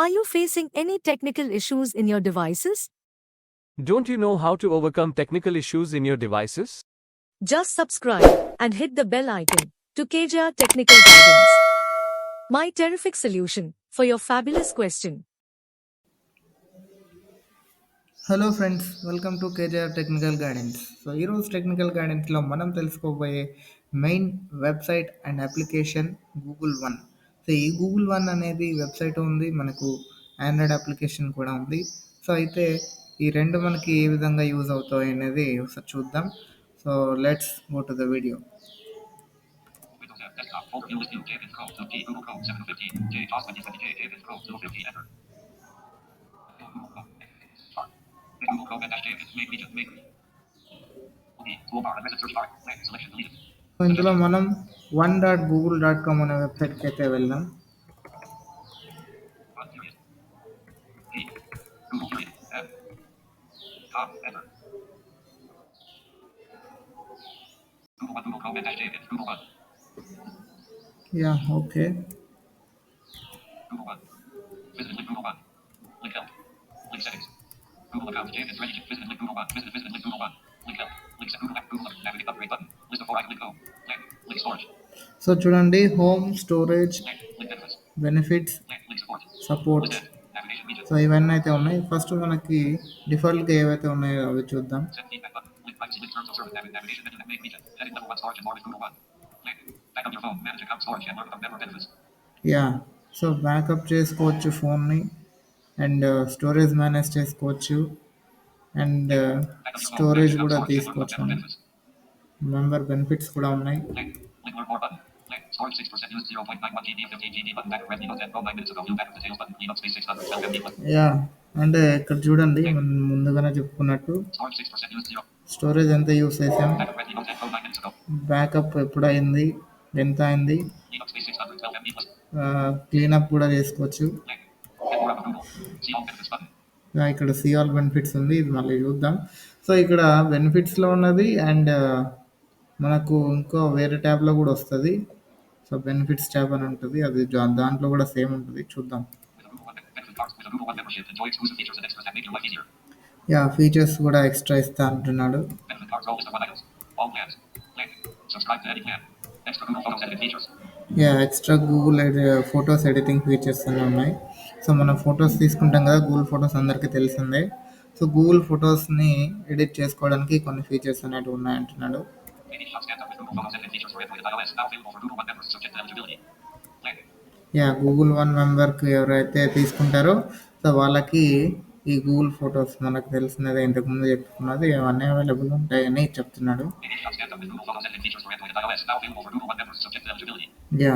Are you facing any technical issues in your devices? Don't you know how to overcome technical issues in your devices? Just subscribe and hit the bell icon to KJR Technical Guidance. My terrific solution for your fabulous question. Hello friends, welcome to KGR technical guidance. So ఈరోజు technical గైడెన్స్లో మనం తెలుసుకోబోయే main website and application Google one. So ఈ Google one అనేది website ఉంది, మనకు Android application కూడా ఉంది. So అయితే ఈ రెండు మనకి ఏ విధంగా యూజ్ అవుతాయి అనేది ఒకసారి చూద్దాం. So let's go to the video. So ఇందులో మనం 1.google.com అనే వెబ్సైట్కి అయితే వెళ్దాం. Yeah okay. సో చూడండి, home, storage, benefits, support, so ఇవన్నీ అయితే ఉన్నాయి. ఫస్ట్ మనకి డిఫాల్ట్గా ఏవైతే ఉన్నాయో అవి చూద్దాం. యా, సో బ్యాకప్ చేసుకోవచ్చు ఫోన్ని, అండ్ స్టోరేజ్ మేనేజ్ చేసుకోవచ్చు, అండ్ స్టోరేజ్ కూడా తీసుకోవచ్చు. మెంబర్ బెనిఫిట్స్ కూడా ఉన్నాయి. యా, అంటే ఇక్కడ చూడండి, మనం ముందుగానే చెప్పుకున్నట్టు స్టోరేజ్ ఎంత యూస్ చేసాం, బ్యాకప్ ఎప్పుడైంది, ఎంత అయింది, క్లీనప్ కూడా చేసుకోవచ్చు. ఇక్కడ సీ ఆల్ బెనిఫిట్స్ ఉంది, ఇది మళ్ళీ చూద్దాం. సో ఇక్కడ బెనిఫిట్స్లో ఉన్నది, అండ్ మనకు ఇంకో వేరే ట్యాబ్లో కూడా వస్తుంది. సో బెనిఫిట్స్ ట్యాబ్ అని ఉంటుంది, అది దాంట్లో కూడా సేమ్ ఉంటుంది, చూద్దాం. యా, ఫీచర్స్ కూడా ఎక్స్ట్రా ఇస్తా అంటున్నాడు. Yeah, extra Google photos editing features అన్నీ ఉన్నాయి. సో మనం ఫొటోస్ తీసుకుంటాం కదా, గూగుల్ ఫొటోస్ అందరికీ తెలిసిందే. సో గూగుల్ ఫొటోస్ని ఎడిట్ చేసుకోవడానికి కొన్ని ఫీచర్స్ అనేవి ఉన్నాయంటున్నాడు. యా, గూగుల్ వన్ మెంబర్కి ఎవరైతే తీసుకుంటారో సో వాళ్ళకి ఈ గూగుల్ ఫొటోస్ మనకు తెలిసినది, ఇంతకుముందు చెప్పుకున్నది, ఇవన్నీ అవైలబుల్ ఉంటాయని చెప్తున్నాడు. యా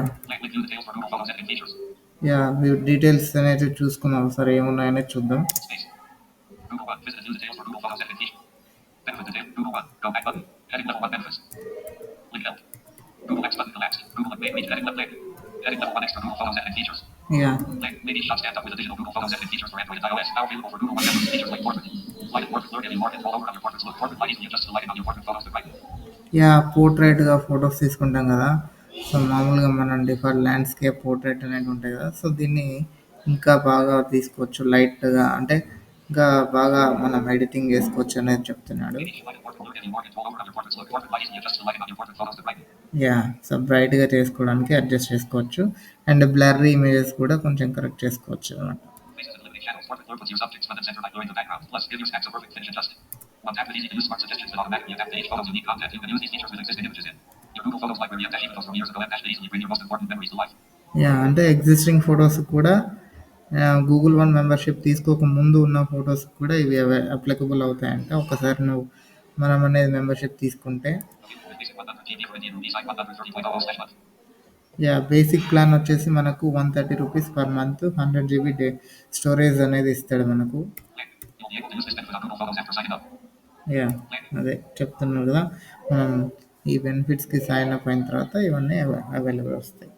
యా డీటెయిల్స్ అనేది చూసుకున్నాం, సరే ఏమున్నాయనేది చూద్దాం. Yeah. యా, పోర్ట్రేట్గా ఫొటోస్ తీసుకుంటాం కదా. సో మామూలుగా మనం డిఫాల్ట్ ల్యాండ్స్కేప్ పోర్ట్రేట్ అనేవి ఉంటాయి కదా. సో దీన్ని ఇంకా బాగా తీసుకోవచ్చు, లైట్గా, అంటే ఇంకా బాగా మనం ఎడిటింగ్ చేసుకోవచ్చు అనేది చెప్తున్నాడు. యా, సో బ్రైట్గా చేసుకోవడానికి అడ్జస్ట్ చేసుకోవచ్చు, అండ్ బ్లర్రీ ఇమేజెస్ కూడా కొంచెం కరెక్ట్ చేసుకోవచ్చు అన్నమాట. యా, అంటే ఎగ్జిస్టింగ్ ఫొటోస్ కూడా గూగుల్ వన్ మెంబర్షిప్ తీసుకోక ముందు ఉన్న ఫొటోస్ కూడా ఇవి అప్లికబుల్ అవుతాయంట. ఒకసారి మనం అనేది మెంబర్షిప్ తీసుకుంటే. యా, బేసిక్ ప్లాన్ వచ్చేసి మనకు 130 rupees per month, 100 GB storage అనేది ఇస్తాడు మనకు. యా, అదే చెప్తున్నాను కదా, మనం ఈ బెనిఫిట్స్కి సైన్ అప్ అయిన తర్వాత ఇవన్నీ అవైలబుల్ వస్తాయి.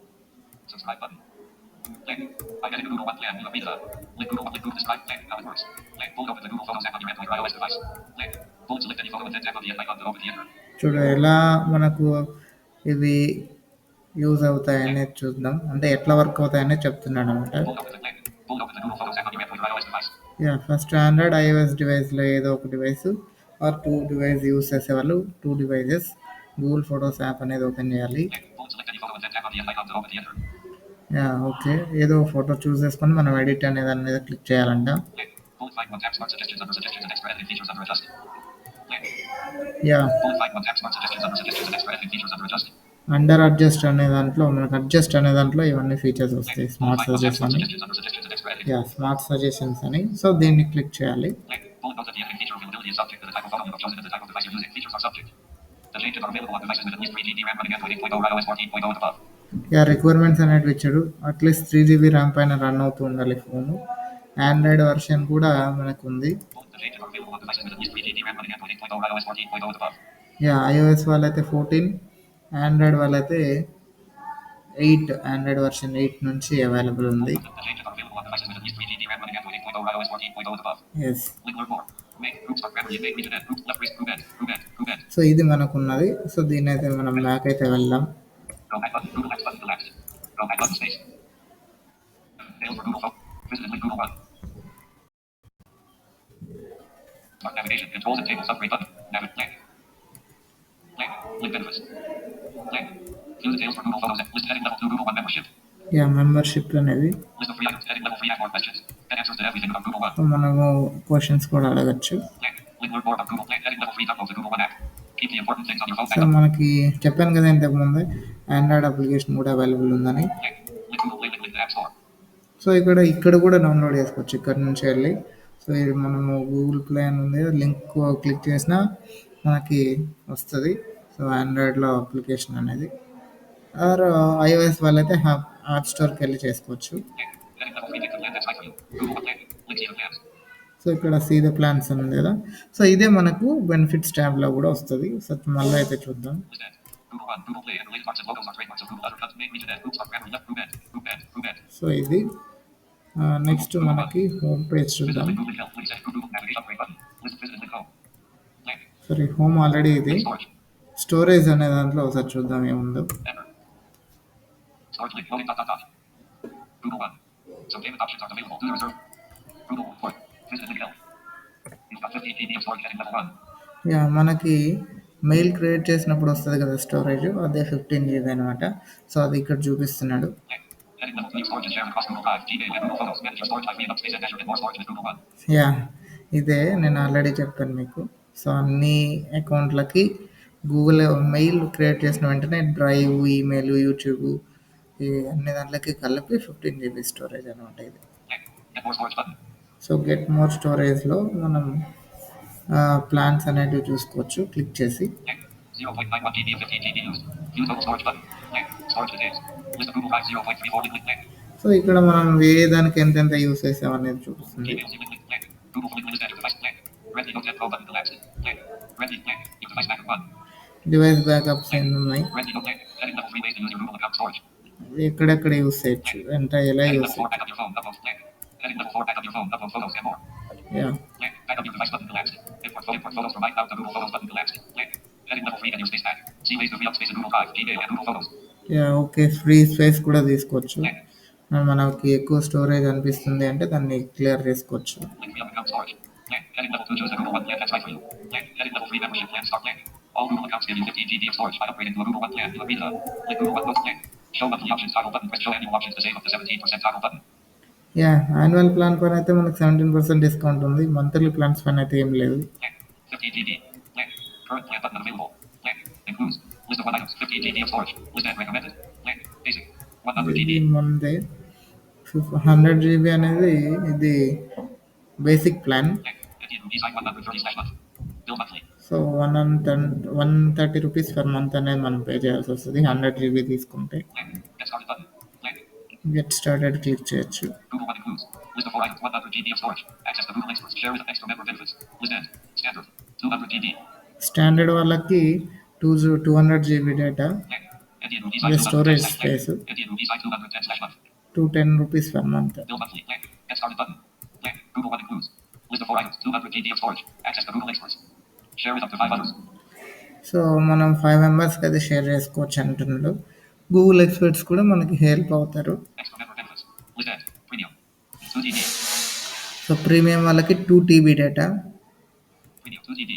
చూడు ఎలా మనకు ఇవి యూజ్ అవుతాయనేది చూద్దాం, అంటే ఎట్లా వర్క్ అవుతాయనేది చెప్తున్నాడు అనమాట. Pull open the Google Photos app on your Android or iOS device. యా ఫస్ట్ ఆండ్రాయిడ్ ఐఓఎస్ డివైస్లో ఏదో ఒక device or two device use చేసేవాళ్ళు two devices Google Photos app అనేది ఓపెన్ చేయాలి. Pull select any photo and then tap on the icon to open the enter. Yeah okay ఏదో photo చూస్ చేసుకొని మనం edit అనే దాని మీద క్లిక్ చేయాలంట. Pull find one tap smart suggestions under suggestions and extra editing features under adjusting. Yeah Pull find one tap smart suggestions under suggestions and extra editing features under adjusting. Under adjust అనే దాంట్లో మనకు adjust అనే దాంట్లో ఇవన్నీ features వస్తాయి. Pull smart find one tap suggestion smart అని suggestions under suggestions and extra editing. Yeah smart suggestions అని so దీన్ని క్లిక్ చేయాలి. Pull note that the editing feature availability is subject to the type of photo you have chosen and the type of device you're using. Features are subject. The changes are available on devices with at least 3 GB RAM running Android 8.0 or iOS 14.0 and above. Yeah requirements అనేవి ఇచ్చాడు. At least 3 GB RAM పైన run అవుతూ ఉండాలి phone. Android version కూడా మనకు ఉంది. The changes are available on devices with at least 3 GB RAM running Android 8.0 or iOS 14.0 and above. Yeah iOS వాళ్ళైతే 14, Android వాళ్ళైతే 8, ఆండ్రాయిడ్ వర్షన్ 8 నుంచి అవైలబుల్ ఉంది. The changes are available on devices with at least 3 GB RAM running Android 8.0 or iOS 14.0 and above. Yes Link learn more. Make groups are Grammarly. Make region end. Group left race group end. Group end. Group end. So ఇది మనకున్నది. So దీన్ని అయితే మనం back అయితే వెళ్దాం. Go back button. Google X button collapsed. Go back button space. Sales for Google Photo. Visited link Google One. Start navigation. Controls and tables. Upgrade button. Navigate. Link. Link benefits. Link. View details for Google Photos. List heading level 2 Google One membership. Yeah membership అనేది List of free items. Heading level 3 add more questions. Get answers to everything about Google One. So మనము questions కూడా అడగచ్చు. Link. Link learn more about Google Play. Heading level 3 download the Google One app. Keep the important things on your phone. So మనకి చెప్పాను కదా ఇంతకుముందే Android application కూడా available ఉందని. Link. Link Google Play. Link the App Store. So ఇక్కడ కూడా download చేసుకోవచ్చు ఇక్కడ నుంచి వెళ్ళి. సో ఇది మనము గూగుల్ ప్లే అని ఉంది లింక్ క్లిక్ చేసినా మనకి వస్తుంది. సో ఆండ్రాయిడ్లో అప్లికేషన్ అనేది ఆర్ ఐఓఎస్ వాళ్ళైతే యాప్ స్టోర్కి వెళ్ళి చేసుకోవచ్చు. Link. Heading level 3 dictated plan that's right for you. Google One Play. Link see the plans. So ఇక్కడ సీ ద ప్లాన్స్ అని ఉంది కదా. సో ఇదే మనకు బెనిఫిట్స్ ట్యాబ్లో కూడా వస్తుంది. సో మళ్ళీ అయితే చూద్దాం. List end. Google One. Google Play and related marks and logos are trademarks of Google. Other cuts. Main region end. Groups are Grammarly. Left group end. Group end. Group end. So ఇది next మనకి home page Visited చూద్దాం. link Google Help. Link set Google navigation upgrade button. List visited link home. Link. Sorry home already ఇది. Link storage. Storage అనే దాంట్లో ఒకసారి చూద్దాం ఏముందో. Enter. Storage link. Loading dot dot dot. Google One. Some payment options are available. Do the reserve. Google One. Visited link help. You've got 15 GB of storage heading level 1. Yeah మనకి mail create చేసినప్పుడు వస్తుంది కదా storage అదే 15 GB అనమాట. So అది ఇక్కడ చూపిస్తున్నాడు. Link. Heading level 3 of storage is shared across Google Drive, Gmail, and Google Photos. Manage your storage by freeing up space and measure more storage with Google One. Yeah ఇదే నేను already చెప్పాను మీకు. So అన్ని అకౌంట్లకి Google mail create చేసిన వెంటనే drive, email, YouTube ఈ అన్ని దాంట్లోకి కలిపి 15 GB స్టోరేజ్ అనమాట ఇది. Link. Get more storage button. So get more స్టోరేజ్లో మనం ప్లాన్స్ అనేటివి చూసుకోవచ్చు క్లిక్ చేసి. Link. 0.91 GB of 15 GB used. View total storage button. Link. Storage details. List of Google Drive 0.34 link. Link. So ఇక్కడ మనం ఏ దానికి ఎంతెంత యూస్ చేసామనేది చూపిస్తుంది. Gmail link. Link. Link. Google link list enter device. Link. Ready Note 10 Pro button collapsed. Link. Ready. Link. Your device backup 1. Device backups ఎన్ని ఉన్నాయి, Ready Note 10. Heading level 3 ways to use your Google account storage. ఎక్కడెక్కడ use చేయొచ్చు ఎంత ఎలా Heading use level 4 back up your phone. Upload. Link. Heading level 4 back up your phone. Upload photos and more. Yeah Link. Back up your device button collapsed. Import photos from iCloud to Google Photos button collapsed. Link. Heading level 3 and use space back. See ways to free up space in Google Drive, Gmail, and Google Photos. Yeah okay free space కూడా తీసుకోవచ్చు. Link. మనకి ఎక్కువ storage అనిపిస్తుంది అంటే దాన్ని clear చేసుకోవచ్చు. Link free up account storage. Link. Heading level 2 choose the Google One plan that's right for you. Link. Heading level 3 membership plan start. Link. All Google accounts give you 15 GB of storage by upgrading to a Google One plan. Link Google One post. Link. Show monthly options toggle button. Press show annual options to save up to 17% toggle button. Yeah annual plan పైన అయితే మనకి 17% discount ఉంది. Monthly plans పైన అయితే ఏం లేదు. Link. 15 GB. Link. Current plan button available. Link. Includes list of one items. 15 GB of storage. List and recommended. Link. Basic. 100 ఇది GB. ముందే 100 GB అనేది ఇది basic plan. Link. Indian rupees 130/month. Bill monthly. So 130 rupees per month అనేది మనం pay చేయాల్సి వస్తుంది 100 GB తీసుకుంటే. Link. Get started button. Link. Get started click చేయొచ్చు. Google One includes list of 4 items. 100 GB of storage. Access to Google experts. Share with extra member benefits. List end. Standard. 200 GB. Standard వాళ్ళకి 200 GB data, Link. Indian rupees the 210 storage slash space. link. Indian rupees 210/month. 210 rupees per month. Bill monthly. Link. Get started button. Link. Google One includes list of 4 items. 200 GB of storage. Access to Google experts. Share with up to 5 others. So మనం 5 మెంబర్స్కి అయితే share చేసుకోవచ్చు అంటున్నాడు. Google experts కూడా మనకి help అవుతారు. Extra member benefits. List end. Premium. 2 so premium వాళ్ళకి 2 TB data Premium 2 GB.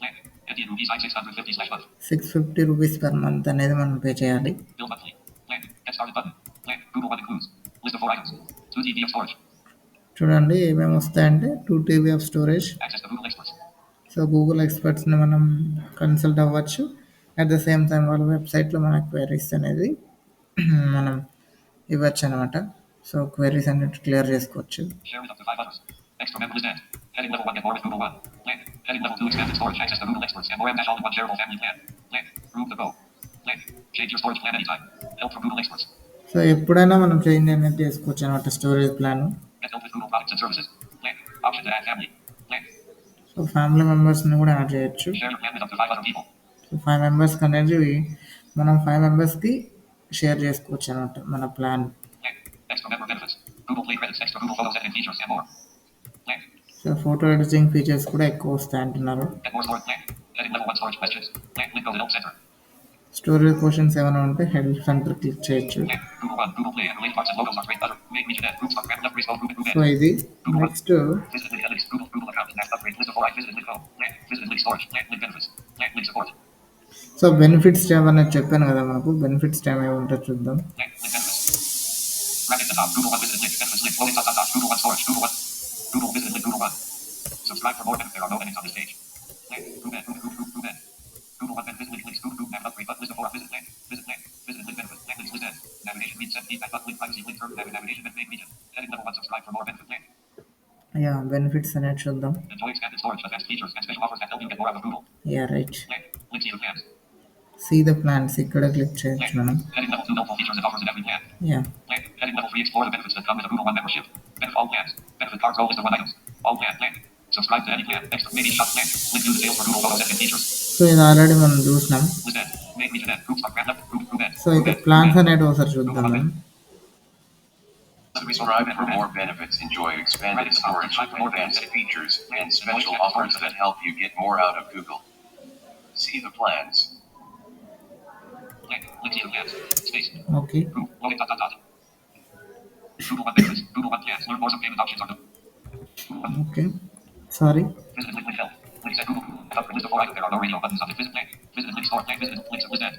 Plan. Indian rupees 650 slash month. ₹650 per month అనేది మనం పే చేయాలి. Bill monthly. Plan. Get started button. Plan. Google One includes. List of 4 items. 2 GB of storage. చూడండి ఏమేమి వస్తాయంటే 2 TB of storage. Access to Google experts. So Google ఎక్స్పర్ట్స్ని మనం consult అవ్వచ్చు. At the same time వాళ్ళ వెబ్సైట్లో మన క్వైరీస్ అనేది మనం ఇవ్వచ్చు అనమాట. సో క్వైరీస్ అన్నిటి క్లియర్ చేసుకోవచ్చు. Share with up to 5 others. Extra member list end. Heading level 1 get more with Google One. Plan. Heading level 2 expanded storage. Access to Google experts and more M dash all in one shareable family plan. Plan. Room to go. Plan. Change your storage plan anytime. Help from Google experts. So ఎప్పుడైనా మనం change అనేది చేసుకోవచ్చు అనమాట storage plan. Get help with Google products and services. Plan. Option to add family. Plan. So family మెంబర్స్ని కూడా add చేయొచ్చు. Share your plan with up to 5 other people. So 5 మెంబర్స్కి అనేది మనం 5 మెంబర్స్కి షేర్ చేసుకోవచ్చు అనమాట మన plan. Plan. Extra member benefits. Google Play credits, extra Google Photos editing features and more. Plan. So photo editing features కూడా ఎక్కువ వస్తాయి అంటున్నారు. Get more storage plan. Heading level 1 storage questions. Plan. Link go to help center. Storage questions ఏమైనా ఉంటే help centre click చేయొచ్చు. Plan. Google One, Google Play, and related parts and logos are great. Other main region ad groups are grab left race group group so ad. ఇది next Visited link links. Google account and next upgrade. List of 4 I visited link home. Plan. Visited link storage. Plan. Link benefits. Plan. Link support. So benefits tab అనేది చెప్పాను కదా మనకు. Benefits tab ఏమి ఉంటుందో చూద్దాం. Plan. Link benefits. Graphic the top. Google One visited link. Benefits link. Loading dot. Google One storage. Google One. Google visited link. Google One. Subscribe for more benefits. There are no benefits on this page. Plan. Group ad. Group ad. Google One visit link links. Group map upgrade. But list of 4 visit plan. Visit plan. Visited link benefits. Plan links list ad. Navigation read set feedback. But link privacy link term navigation and main region. Heading level 1 subscribe for more benefit plan. Yeah benefits అనేది చూద్దాం. Enjoy expanded storage, advanced features, and special offers that help you get more out of Google. Yeah right. Plan. Link to your plans. See the plans ఇక్కడ click చేయొచ్చు మనం. Heading level 2 helpful features and offers in every plan. Yeah Plan. Heading level 3 explore the benefits that come with a Google One membership. Benefit all plans. Benefit cards go list of 1 items. All plan. Plan. Subscribe to any plan. Extra maybe shop plan. Link view the sales for Google Photos and features. So ఇది already మనం చూసినాం. List ad. Main region ad. Groups are grab left. Group ad. So అయితే plans అనేది ఒకసారి చూద్దాం మనం. Subscribe for more benefits. Enjoy expanded storage, advanced features, and special offers that help you get more out of Google. See the plans. Plan. Link to your plans. Space. Okay. Group. Loading dot dot dot. Google One benefits. Google One plans. Learn more some payment options on the Google One. Okay sorry. Visited link help. Links at Google. And upgrade list of 4 items. There are no radio buttons on the visit plan. Visited link store plan. Visited links list ad.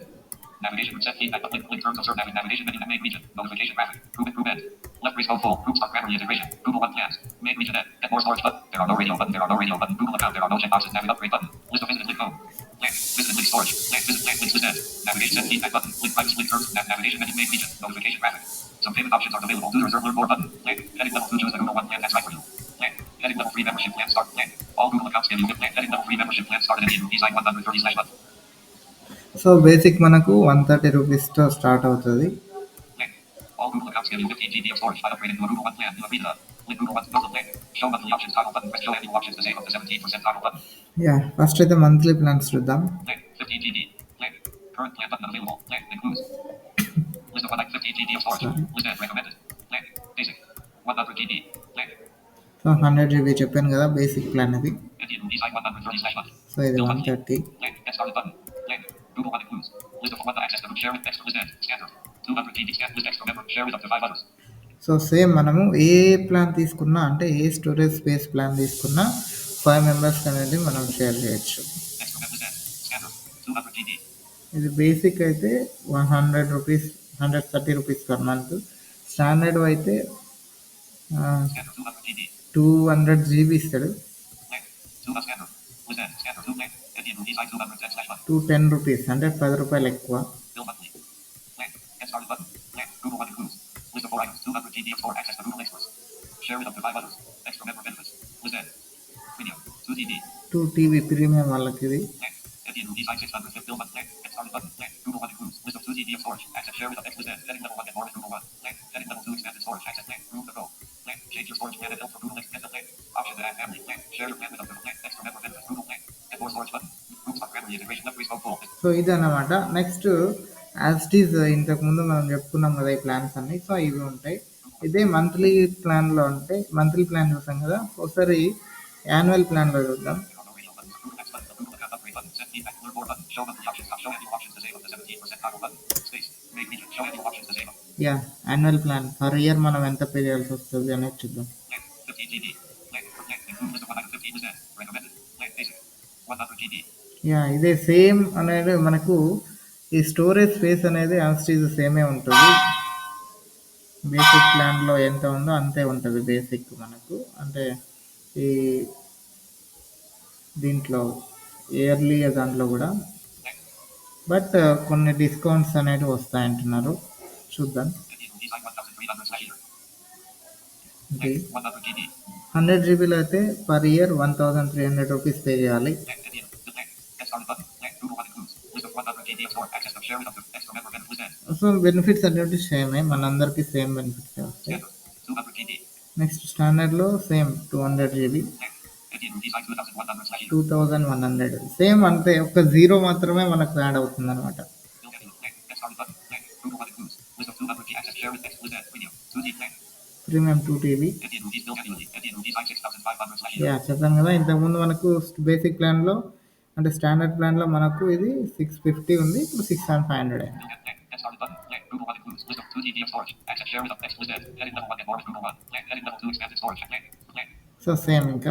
Navigation set feedback. Link terms of certain navigation menu and main region. Notification graphic. Group end. Left race code full. Groups are grammar integration. Google One plans. Main region ad. Get more storage button. There are no radio button. There are no radio button. Google account. There are no checkboxes. Navigate upgrade button. List of visited link home. Plan. Visited link storage. Plan. Visit plan. Links list ad. Navigation set feedback button. Link privacy link terms. Navigation menu main region. Notification graphic. Some payment options are available. Do the reserve learn more button. Plan. Heading level 2 choose the Google One plan that's right for you. Plan. Heading level 3 membership plan start. Plan. All Google accounts give you good plan. Heading level 3 membership plan started at rupees 130 slash month. So basic మనకు 130 రూపీస్తో start అవుతుంది. Plan. All Google accounts give you 15 GB of storage. File upgrade into a Google One plan. New Vita. Link Google One's bundle plan. Show monthly options toggle button. Press show annual options to save up to 17% toggle button. Yeah first అయితే monthly plans చూద్దాం. Plan. 15 GB. Plan. Current plan button available. Plan. Includes. List of 15 GB of storage. List ad recommended. Plan. Basic. 100 GB. Plan. So 100 GB చెప్పాను కదా basic plan అది. Indian rupees 130 slash month. So ఇది 130. Plan. Get started button. Plan. Google One includes. List of 1 access to share with extra list ad. Standard. 200 GB scan list extra member. Share with up to 5 others. So same మనము ఏ plan తీసుకున్నా అంటే ఏ storage space plan తీసుకున్నా 5 మెంబర్స్కి అనేది మనం share చేయొచ్చు. Extra member list ad. Standard. 200 GB. ఇది basic అయితే 100 rupees 130 rupees per month. Standard అయితే Standard. 200 GB. 200 GB ఇస్తాడు. Plan. 2 standard. List ad. Standard. 2 plan. Indian rupees 210 slash month. 210 rupees అంటే 10 రూపాయలు ఎక్కువ. Bill monthly. Plan. Get started button. Plan. Google One includes. List of 4 items. 200 GB of store. Access to Google experts. Share with up to 5 others. Extra member benefits. List ad. Premium. 2 GB. 2 TB premium వాళ్ళకి ఇది. Plan. Indian rupees 650 bill month. Plan. Get started button. Plan. Google One includes. List of 2 GB of storage. Access share with up list ad. Heading level 1 get more with Google One. Plan. Heading level 2 expanded storage. Access plan. Room to go. Plan. Change your storage plan and help for Google extend the plan. Option to add family. Plan. Share your plan with up to plan. Extra member benefits. Google plan. Get more storage button. Groups are grammar integration. Left race code full. So ఇది అన్నమాట. Next as it is ఇంతకుముందు మనం చెప్పుకున్నాం కదా ఈ plans అన్ని. So ఇవి ఉంటాయి. ఇదే మంత్లీ ప్లాన్లో ఉంటే మంత్లీ ప్లాన్ చూసాం కదా. ఒకసారి యాన్యువల్ ప్లాన్లో చూద్దాం. Google account upgrade button. Set feedback. Learn more button. Show monthly options. Show annual options to save up to 17% toggle button. Space. Main region. Show annual options to save up. Yeah annual plan per year మనం ఎంత pay చేయాల్సి వస్తుంది అనేది చూద్దాం. Plan. 15 GB. Blank. Blank. Include list of 1 item 15%. Recommended. Blank. Basic. 100 GB. Yeah ఇదే same అనేది మనకు ఈ స్టోరేజ్ స్పేస్ అనేది యాజ్ సేమే ఉంటుంది. బేసిక్ ప్లాన్లో ఎంత ఉందో అంతే ఉంటుంది బేసిక్ మనకు, అంటే ఈ దీంట్లో ఇయర్లీ దాంట్లో కూడా. బట్ కొన్ని డిస్కౌంట్స్ అనేవి వస్తాయంటున్నారు, చూద్దాం. Design 1300 slash year. ఇది 100 GB. 100 జీబీలో అయితే పర్ ఇయర్ 1300 రూపీస్ పే చేయాలి. Blank. Indian. The blank. Get started button. Blank. Google One includes list of 100 GB of store. Access of share with up to extra member benefit list end. So benefits అనేవి సేమే, మనందరికీ same benefits వస్తాయి. Standard. 200 GB. Next స్టాండర్డ్లో same 200 GB, Blank. Indian. Design 2100 slash year. 2100 same, అంతే. ఒక zero మాత్రమే మనకు add అవుతుంది అనమాట. Bill Getting. Blank. Get started button. Blank. Google One includes list of 200 GB. Access share with text list end. Video. 2G. Blank. Premium 2 TB. Indian rupees bill annually. Indian rupees design 6500 slash year. Yeah చెప్పాను కదా ఇంతకుముందు మనకు basic ప్లాన్లో అంటే standard ప్లాన్లో మనకు ఇది 650 ఉంది, ఇప్పుడు 6500 అయింది. Bill Get. Blank. Get started button. Blank. Google One includes list of 2 GB of storage. Access share with up text list end. Edit level 1 and more with Google One. Blank. Edit level 2 expanded storage. Blank. Blank. So same ఇంకా.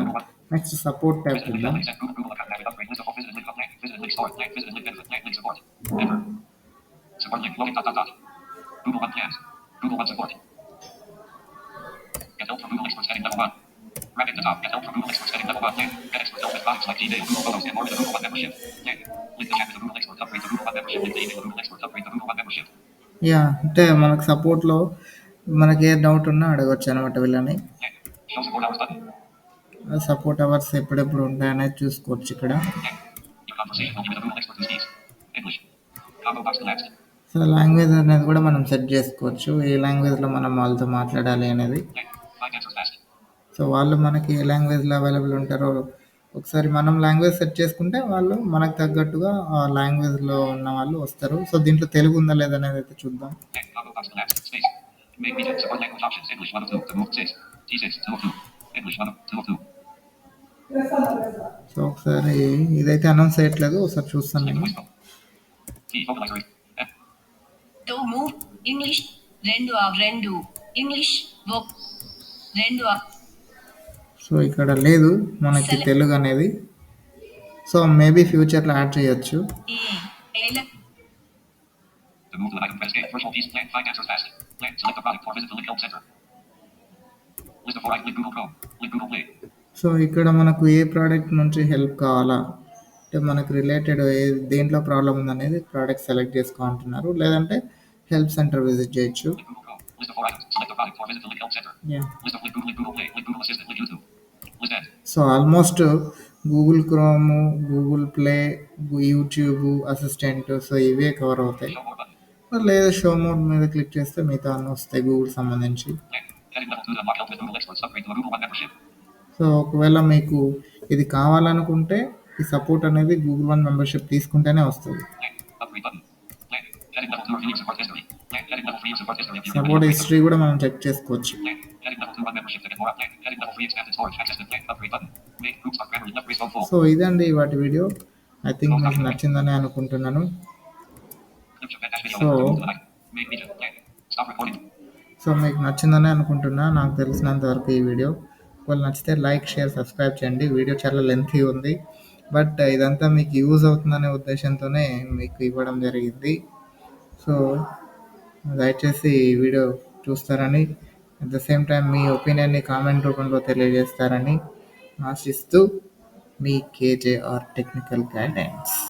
Next support tab Visited link చూద్దాం. links and Google account manager upgrade list of all visited link of blank. Visited link store. Blank. Visited link benefit. Blank. Link support. Enter. Support link. Loading dot dot dot. Google One plans. Google One support. Get help from Google experts heading level 1. Right at the top. Get help from Google experts heading level 1. Blank. Get expert help with products like Gmail, Google Photos, and more with the Google One membership. Blank. Link the chat with the Google experts upgrade to Google One membership. Link the email the Google experts upgrade to Google One membership. Yeah అంటే మనకు సపోర్ట్లో మనకి ఏ doubt ఉన్నా అడగచ్చు అనమాట వీళ్ళని. Blank. Show support hours button. Support hours ఎప్పుడెప్పుడు ఉంటాయనేది చూసుకోవచ్చు ఇక్కడ. Blank. Your conversation will be with the Google expert who speaks English. Combo box collapsed. So language అనేది కూడా మనం సెట్ చేసుకోవచ్చు, ఏ లాంగ్వేజ్లో మనం వాళ్ళతో మాట్లాడాలి అనేది. Blank. Find answers fast. So వాళ్ళు మనకి ఏ లాంగ్వేజ్లో అవైలబుల్ ఉంటారో ఒకసారి మనం లాంగ్వేజ్ సెట్ చేసుకుంటే వాళ్ళు మనకు తగ్గట్టుగా ఆ లాంగ్వేజ్లో ఉన్న వాళ్ళు వస్తారు. సో దీంట్లో తెలుగు ఉందా లేదా అనేది అయితే చూద్దాం. Blank. Combo box collapsed. Space. Main region. Support language options. English 1 of 2. To move 6. T6. 2 of 2. English 1 of 2 of 2. So ఒకసారి ఇదైతే అనౌన్స్ చేయట్లేదు, ఒకసారి చూస్తాను నేను. Voice mode. T. Vocalizer. F. To move English 2 English wo 2 so ఇక్కడ లేదు మనకి తెలుగు అనేది. సో మేబీ ఫ్యూచర్లో యాడ్ చేయొచ్చు. ele To move to an item, press escape. Virtual piece. Blank. Find answers fast. Blank. Select the product or visit the link help center. List of 4 items. Link Google Chrome. Link Google Play. So ఇక్కడ మనకు ఏ product నుంచి help కావాలా అంటే మనకు related దేంట్లో problem ఉందనేది product select చేసుకోమంటున్నారు, లేదంటే help centre visit చేయొచ్చు. Link Google Chrome. List of 4 items. Select the product or visit the link help center. Yeah List of link Google Play. Link Google Assistant. Link YouTube. List end. So almost Google chrome, Google play, YouTube assistant, so ఇవే cover అవుతాయి. Show more button. లేదా show mode మీద click చేస్తే మిగతా అన్నీ వస్తాయి Google సంబంధించి. Blank. Heading level 2 to unlock help with Google experts. Upgrade to a Google One membership. So ఒకవేళ మీకు ఇది కావాలనుకుంటే ఈ సపోర్ట్ అనేది గూగుల్ వన్ మెంబర్షిప్ తీసుకుంటేనే వస్తుంది. Blank. Upgrade button. Blank. Heading level 2 reviewing support history. Blank. Heading level 3 support history. If you support history కూడా మనం చెక్ చేసుకోవచ్చు. Blank. Heading level 2 One membership to get more. Blank. Heading level 3 expanded storage. Access to blank. Upgrade button. Make groups of grammar. Left race full. So ఇదండి వాటి video. I think మీకు నచ్చిందని అనుకుంటున్నాను. Clip Japan dash video. So- To move to the night. Make region. Blank. Stop recording. So మీకు నచ్చిందని అనుకుంటున్నా, నాకు తెలిసినంత వరకు ఈ వీడియో. ఒకవేళ నచ్చితే లైక్, షేర్, సబ్స్క్రైబ్ చేయండి. వీడియో చాలా లెంతీ ఉంది, బట్ ఇదంతా మీకు యూజ్ అవుతుందనే ఉద్దేశంతోనే మీకు ఇవ్వడం జరిగింది. సో దయచేసి ఈ వీడియో చూస్తారని, అట్ ద సేమ్ టైం మీ ఒపీనియన్ని కామెంట్ రూపంలో తెలియజేస్తారని ఆశిస్తూ మీ కేజేఆర్ టెక్నికల్ గైడెన్స్.